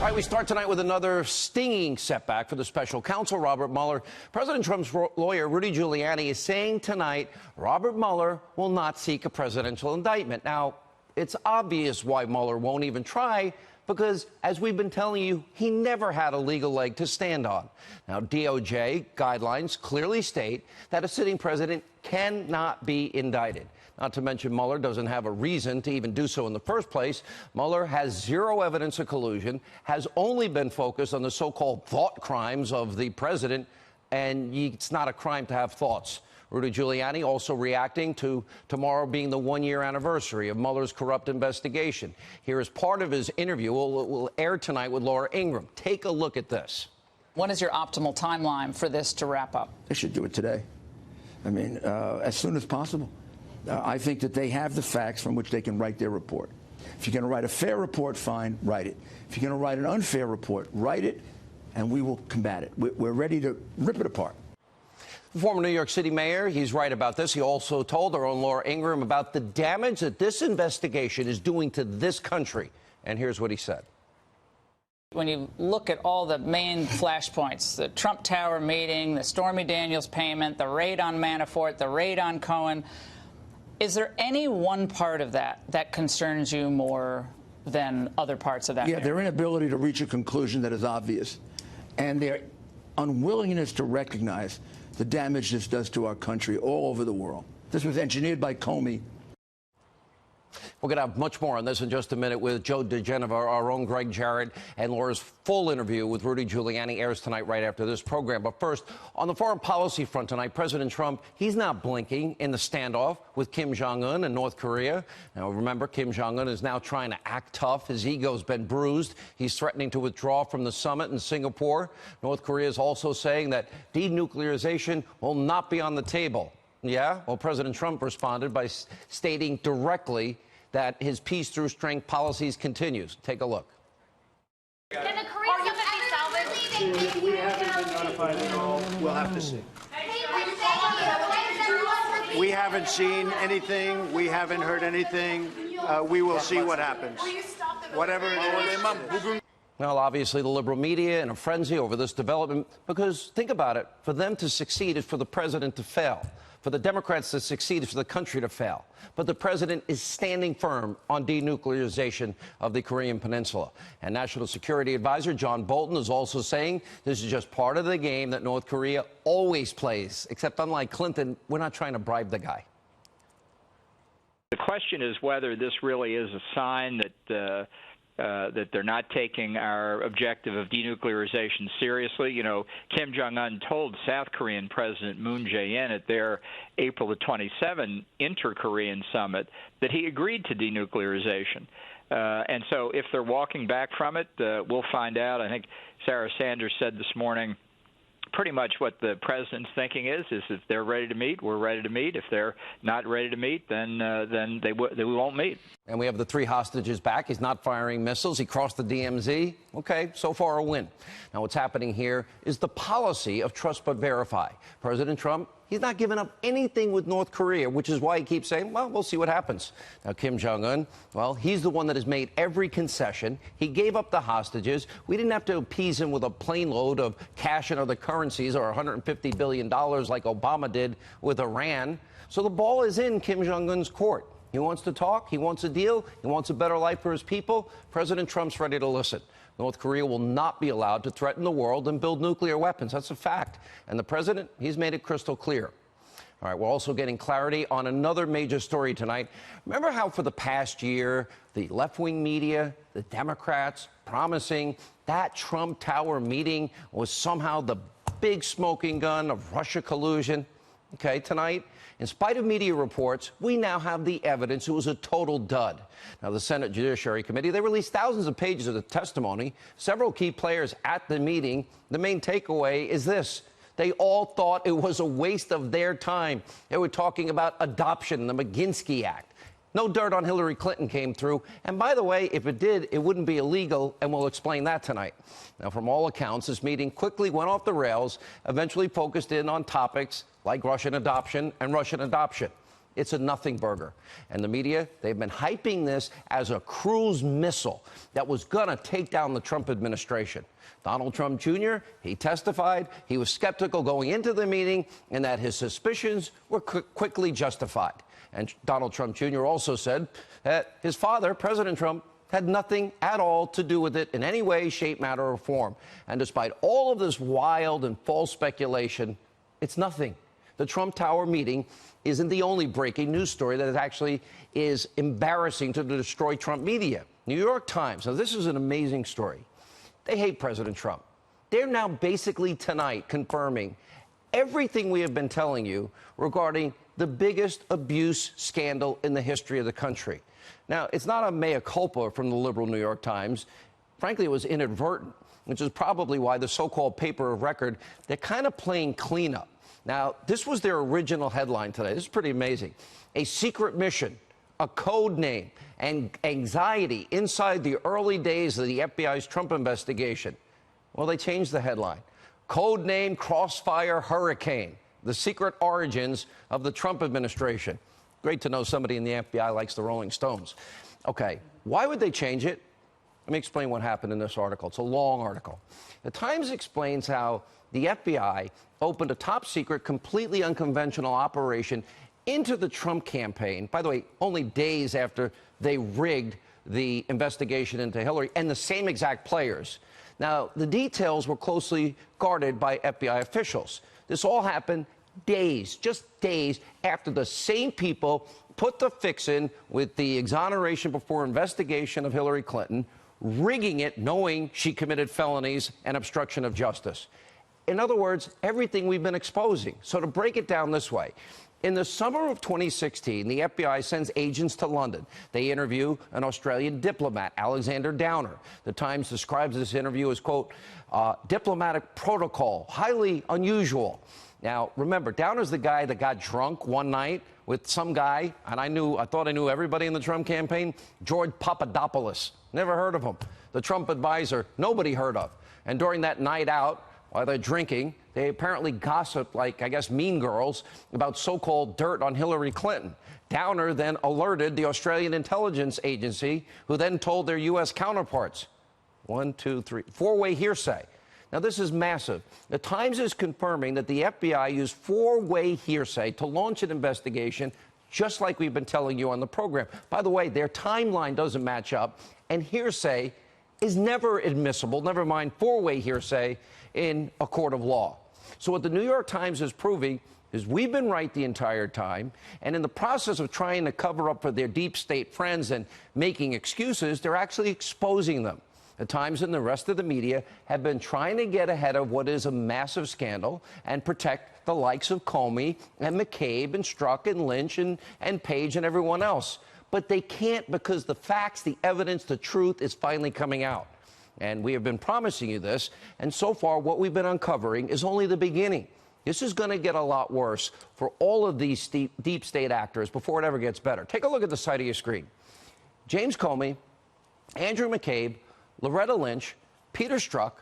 All right, we start tonight with another stinging setback for the special counsel, Robert Mueller. President Trump's lawyer, Rudy Giuliani, is saying tonight Robert Mueller will not seek a presidential indictment. Now, it's obvious why Mueller won't even try, because, as we've been telling you, he never had a legal leg to stand on. Now, DOJ guidelines clearly state that a sitting president cannot be indicted. Not to mention Mueller doesn't have a reason to even do so in the first place. Mueller has zero evidence of collusion, has only been focused on the so-called thought crimes of the president, and it's not a crime to have thoughts. Rudy Giuliani also reacting to tomorrow being the one-year anniversary of Mueller's corrupt investigation. Here is part of his interview. Will air tonight with Laura Ingraham. Take a look at this. What is your optimal timeline for this to wrap up? They should do it today. I mean, as soon as possible. I think that they have the facts from which they can write their report. If you're going to write a fair report, fine, write it. If you're going to write an unfair report, write it, and we will combat it. We're ready to rip it apart. The former New York City mayor, he's right about this. He also told our own Laura Ingraham about the damage that this investigation is doing to this country. And here's what he said. When you look at all the main flashpoints, the Trump Tower meeting, the Stormy Daniels payment, the raid on Manafort, the raid on Cohen, is there any one part of that that concerns you more than other parts of that? Yeah, their inability to reach a conclusion that is obvious, and their unwillingness to recognize the damage this does to our country all over the world. This was engineered by Comey. We're going to have much more on this in just a minute with Joe DeGeneva, our own Greg Jarrett, and Laura's full interview with Rudy Giuliani airs tonight right after this program. But first, on the foreign policy front tonight, President Trump, he's not blinking in the standoff with Kim Jong-un and North Korea. Now, remember, Kim Jong-un is now trying to act tough. His ego's been bruised. He's threatening to withdraw from the summit in Singapore. North Korea is also saying that denuclearization will not be on the table. Yeah? Well, President Trump responded by stating directly that his peace through strength policies continues. Take a look. Can the Korean summit be salvaged? We haven't been notified at all. We'll have to see. We haven't seen anything. We haven't heard anything. We will see what happens. Whatever it is. Well, obviously, the liberal media in a frenzy over this development, because think about it, for them to succeed is for the president to fail. For the Democrats to succeed is for the country to fail. But the president is standing firm on denuclearization of the Korean Peninsula. And National Security Advisor John Bolton is also saying this is just part of the game that North Korea always plays, except unlike Clinton, we're not trying to bribe the guy. The question is whether this really is a sign that that they're not taking our objective of denuclearization seriously. You know, Kim Jong-un told South Korean President Moon Jae-in at their April the 27 inter-Korean summit that he agreed to denuclearization. And so if they're walking back from it, we'll find out. I think Sarah Sanders said this morning pretty much what the president's thinking is if they're ready to meet, we're ready to meet. If they're not ready to meet, then they won't meet. And we have the 3 hostages back. He's not firing missiles. He crossed the DMZ. Okay, so far a win. Now what's happening here is the policy of trust but verify. President Trump, he's not giving up anything with North Korea, which is why he keeps saying, well, we'll see what happens. Now, Kim Jong-un, well, he's the one that has made every concession. He gave up the hostages. We didn't have to appease him with a plane load of cash and other currencies or $150 billion like Obama did with Iran. So the ball is in Kim Jong-un's court. He wants to talk. He wants a deal. He wants a better life for his people. President Trump's ready to listen. North Korea will not be allowed to threaten the world and build nuclear weapons. That's a fact. And the president, he's made it crystal clear. All right, we're also getting clarity on another major story tonight. Remember how for the past year, the left-wing media, the Democrats, promising that Trump Tower meeting was somehow the big smoking gun of Russia collusion? Okay, tonight, in spite of media reports, we now have the evidence it was a total dud. Now, the Senate Judiciary Committee, they released thousands of pages of the testimony, several key players at the meeting. The main takeaway is this. They all thought it was a waste of their time. They were talking about adoption, the McGinsky Act. No dirt on Hillary Clinton came through. And by the way, if it did, it wouldn't be illegal, and we'll explain that tonight. Now, from all accounts, this meeting quickly went off the rails, eventually focused in on topics like Russian adoption and Russian adoption. It's a nothing burger. And the media, they've been hyping this as a cruise missile that was going to take down the Trump administration. Donald Trump Jr., he testified he was skeptical going into the meeting and that his suspicions were quickly justified. And Donald Trump Jr. also said that his father, President Trump, had nothing at all to do with it in any way, shape, matter, or form. And despite all of this wild and false speculation, it's nothing. The Trump Tower meeting isn't the only breaking news story that actually is embarrassing to the destroy Trump media. New York Times, now this is an amazing story. They hate President Trump. They're now basically tonight confirming everything we have been telling you regarding the biggest abuse scandal in the history of the country. Now, it's not a mea culpa from the liberal New York Times. Frankly, it was inadvertent, which is probably why the so-called paper of record, they're kind of playing cleanup. Now, this was their original headline today. This is pretty amazing. A secret mission, a code name, and anxiety inside the early days of the FBI's Trump investigation. Well, they changed the headline. Code name Crossfire Hurricane, the secret origins of the Trump administration. Great to know somebody in the FBI likes the Rolling Stones. Okay, why would they change it? Let me explain what happened in this article. It's a long article. The Times explains how the FBI opened a top-secret, completely unconventional operation into the Trump campaign, by the way, only days after they rigged the investigation into Hillary, and the same exact players. Now, the details were closely guarded by FBI officials. This all happened days, just days, after the same people put the fix in with the exoneration before investigation of Hillary Clinton, rigging it knowing she committed felonies and obstruction of justice. In other words, everything we've been exposing. So to break it down this way, in the summer of 2016, the FBI sends agents to London. They interview an Australian diplomat, Alexander Downer. The Times describes this interview as, quote, diplomatic protocol, highly unusual. Now, remember, Downer's the guy that got drunk one night with some guy, and I thought I knew everybody in the Trump campaign, George Papadopoulos. Never heard of him. The Trump advisor, nobody heard of. And during that night out, while they're drinking, they apparently gossiped like, I guess, mean girls about so-called dirt on Hillary Clinton. Downer then alerted the Australian intelligence agency, who then told their U.S. counterparts. 1, 2, 3, four-way hearsay. Now, this is massive. The Times is confirming that the FBI used four-way hearsay to launch an investigation, just like we've been telling you on the program. By the way, their timeline doesn't match up, and hearsay is never admissible, never mind four-way hearsay, in a court of law. So what the New York Times is proving is we've been right the entire time, and in the process of trying to cover up for their deep state friends and making excuses, they're actually exposing them. The Times and the rest of the media have been trying to get ahead of what is a massive scandal and protect the likes of Comey and McCabe and Strzok and Lynch and Page and everyone else. But they can't, because the facts, the evidence, the truth is finally coming out. And we have been promising you this, and so far what we've been uncovering is only the beginning. This is going to get a lot worse for all of these deep state actors before it ever gets better. Take a look at the side of your screen. James Comey, Andrew McCabe, Loretta Lynch, Peter Strzok,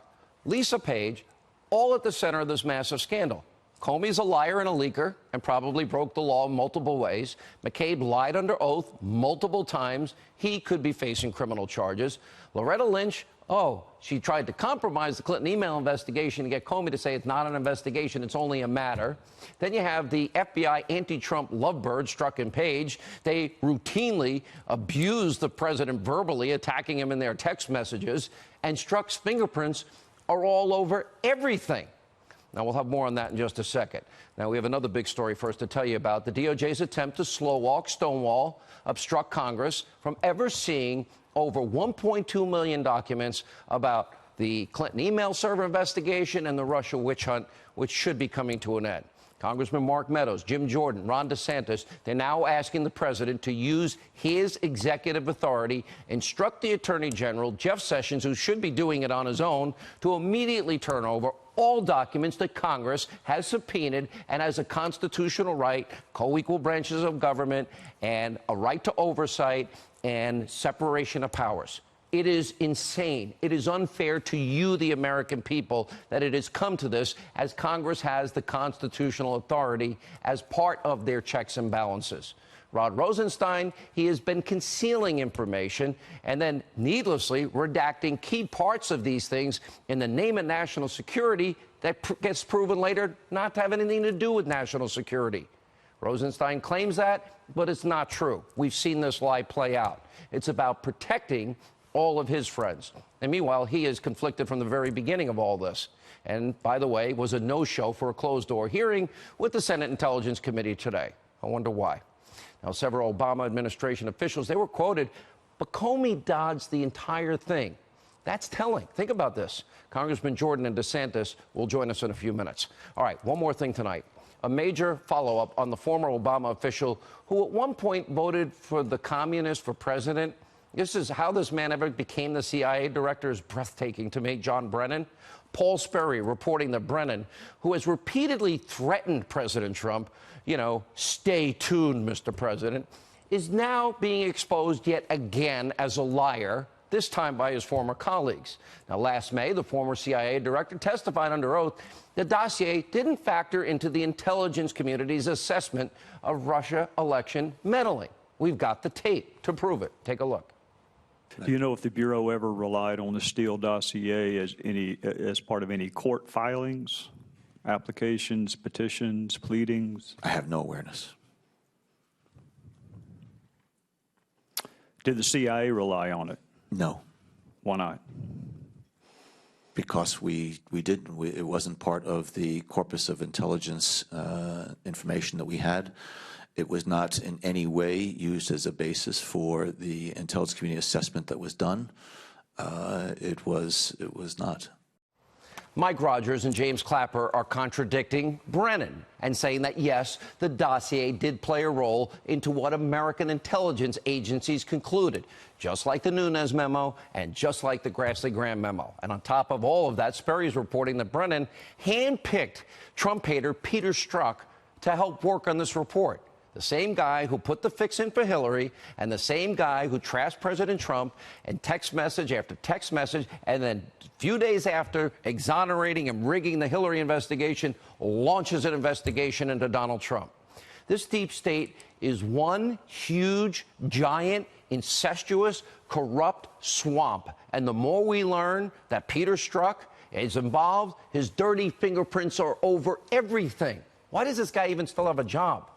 Lisa Page, all at the center of this massive scandal. Comey's a liar and a leaker and probably broke the law in multiple ways. McCabe lied under oath multiple times. He could be facing criminal charges. Loretta Lynch, she tried to compromise the Clinton email investigation to get Comey to say it's not an investigation, it's only a matter. Then you have the FBI anti-Trump lovebird, Strzok and Page. They routinely abuse the president verbally, attacking him in their text messages. And Strzok's fingerprints are all over everything. Now, we'll have more on that in just a second. Now, we have another big story for us to tell you about. The DOJ's attempt to slow walk, stonewall, obstruct Congress from ever seeing over 1.2 million documents about the Clinton email server investigation and the Russia witch hunt, which should be coming to an end. Congressman Mark Meadows, Jim Jordan, Ron DeSantis, they're now asking the president to use his executive authority, instruct the Attorney General, Jeff Sessions, who should be doing it on his own, to immediately turn over all documents that Congress has subpoenaed and has a constitutional right, co-equal branches of government, and a right to oversight and separation of powers. It is insane. It is unfair to you, the American people, that it has come to this, as Congress has the constitutional authority as part of their checks and balances. Rod Rosenstein, he has been concealing information and then needlessly redacting key parts of these things in the name of national security that gets proven later not to have anything to do with national security. Rosenstein claims that, but it's not true. We've seen this lie play out. It's about protecting all of his friends. And meanwhile, he is conflicted from the very beginning of all this. And, by the way, was a no-show for a closed-door hearing with the Senate Intelligence Committee today. I wonder why. Now, several Obama administration officials, they were quoted, but Comey dodged the entire thing. That's telling. Think about this. Congressman Jordan and DeSantis will join us in a few minutes. All right, one more thing tonight. A major follow-up on the former Obama official who at one point voted for the communist for president. This is how this man ever became the CIA director is breathtaking to me, John Brennan. Paul Sperry reporting that Brennan, who has repeatedly threatened President Trump, stay tuned, Mr. President, is now being exposed yet again as a liar, this time by his former colleagues. Now, last May, the former CIA director testified under oath the dossier didn't factor into the intelligence community's assessment of Russia election meddling. We've got the tape to prove it. Take a look. Do you know if the Bureau ever relied on the Steele dossier as part of any court filings, applications, petitions, pleadings? I have no awareness. Did the CIA rely on it? No. Why not? Because we didn't. It wasn't part of the corpus of intelligence information that we had. It was not in any way used as a basis for the intelligence community assessment that was done. It was not. Mike Rogers and James Clapper are contradicting Brennan and saying that, yes, the dossier did play a role into what American intelligence agencies concluded, just like the Nunes memo and just like the Grassley-Graham memo. And on top of all of that, Sperry is reporting that Brennan handpicked Trump hater Peter Strzok to help work on this report. The same guy who put the fix in for Hillary and the same guy who trashed President Trump and text message after text message, and then a few days after exonerating and rigging the Hillary investigation, launches an investigation into Donald Trump. This deep state is one huge, giant, incestuous, corrupt swamp. And the more we learn that Peter Strzok is involved, his dirty fingerprints are over everything. Why does this guy even still have a job?